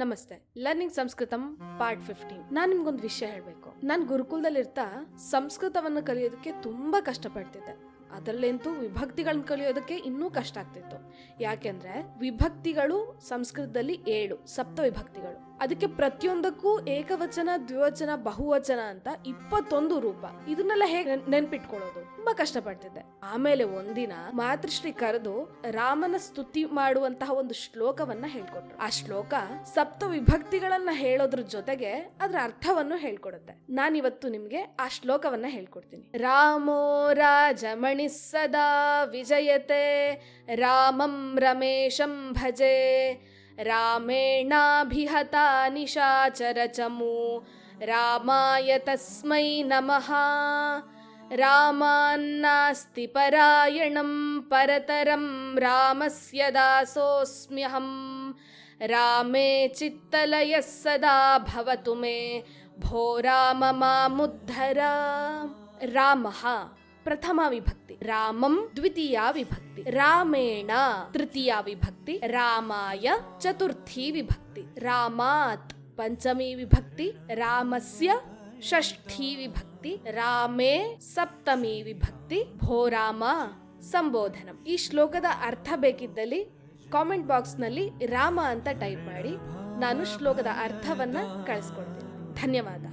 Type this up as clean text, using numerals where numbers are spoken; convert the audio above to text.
ನಮಸ್ತೆ. Learning ಸಂಸ್ಕೃತಂ part 15. ನಾನ್ ನಿಮ್ಗೊಂದು ವಿಷಯ ಹೇಳ್ಬೇಕು. ನಾನ್ ಗುರುಕುಲದಲ್ಲಿರ್ತಾ ಸಂಸ್ಕೃತವನ್ನು ಕಲಿಯೋದಕ್ಕೆ ತುಂಬಾ ಕಷ್ಟಪಡ್ತಿದ್ದೆ. ಅದರಲ್ಲಂತೂ ವಿಭಕ್ತಿಗಳನ್ನ ಕಲಿಯೋದಕ್ಕೆ ಇನ್ನೂ ಕಷ್ಟ ಆಗ್ತಿತ್ತು. ಯಾಕೆಂದ್ರೆ ವಿಭಕ್ತಿಗಳು ಸಂಸ್ಕೃತದಲ್ಲಿ 7 ಸಪ್ತ ವಿಭಕ್ತಿಗಳು. ಅದಕ್ಕೆ ಪ್ರತಿಯೊಂದಕ್ಕೂ ಏಕವಚನ, ದ್ವಿವಚನ, ಬಹುವಚನ ಅಂತ 21 ರೂಪ. ಇದನ್ನೆಲ್ಲ ಹೇಗೆ ನೆನ್ಪಿಟ್ಕೊಳ್ಳೋದು? ತುಂಬಾ ಕಷ್ಟಪಡ್ತಿದ್ದೆ. ಆಮೇಲೆ ಒಂದಿನ ಮಾತೃಶ್ರೀ ಕರೆದು ರಾಮನ ಸ್ತುತಿ ಮಾಡುವಂತಹ ಒಂದು ಶ್ಲೋಕವನ್ನ ಹೇಳ್ಕೊಟ್ರು. ಆ ಶ್ಲೋಕ ಸಪ್ತ ವಿಭಕ್ತಿಗಳನ್ನ ಹೇಳೋದ್ರ ಜೊತೆಗೆ ಅದ್ರ ಅರ್ಥವನ್ನು ಹೇಳ್ಕೊಡುತ್ತೆ. ನಾನಿವತ್ತು ನಿಮ್ಗೆ ಆ ಶ್ಲೋಕವನ್ನ ಹೇಳ್ಕೊಡ್ತೀನಿ. ರಾಮೋ ರಾಜಮಣಿ ಸದಾ ವಿಜಯತೆ, ರಾಮಂ ರಮೇಶಂ ಭಜೆ, ರಾಮೇಣಾಭಿಹತಾ ನಿಶಾಚರಚಮು, ರಾಮಾಯ ತಸ್ಮೈ ನಮಃ. ರಾಮಾನ್ನಾಸ್ತಿ ಪರಾಯಣಂ ಪರತರಂ, ರಾಮಸ್ಯ ದಾಸೋಸ್ಮ್ಯಹಂ. ರಾಮೇ ಚಿತ್ತಲಯಃ ಸದಾ ಭವತು ಮೇ, ಭೋ ರಾಮ ಮಾಮುದ್ಧರ. ರಾಮಃ ಪ್ರಥಮ ವಿಭಕ್ತಿ, ರಾಮಂ ದ್ವಿತೀಯ ವಿಭಕ್ತಿ, ರಾಮೇಣ ತೃತೀಯ ವಿಭಕ್ತಿ, ರಾಮಾಯ ಚತುರ್ಥಿ ವಿಭಕ್ತಿ, ರಾಮಾತ್ ಪಂಚಮಿ ವಿಭಕ್ತಿ, ರಾಮಸ್ಯ ಷಷ್ಠಿ ವಿಭಕ್ತಿ, ರಾಮೇ ಸಪ್ತಮಿ ವಿಭಕ್ತಿ, ಭೋ ರಾಮ ಸಂಬೋಧನಂ. ಈ ಶ್ಲೋಕದ ಅರ್ಥ ಬೇಕಿದ್ದಲ್ಲಿ ಕಾಮೆಂಟ್ ಬಾಕ್ಸ್ ನಲ್ಲಿ ರಾಮ ಅಂತ ಟೈಪ್ ಮಾಡಿ, ನಾನು ಶ್ಲೋಕದ ಅರ್ಥವನ್ನ ಕಳಿಸ್ಕೊಡ್ತೀನಿ. ಧನ್ಯವಾದ.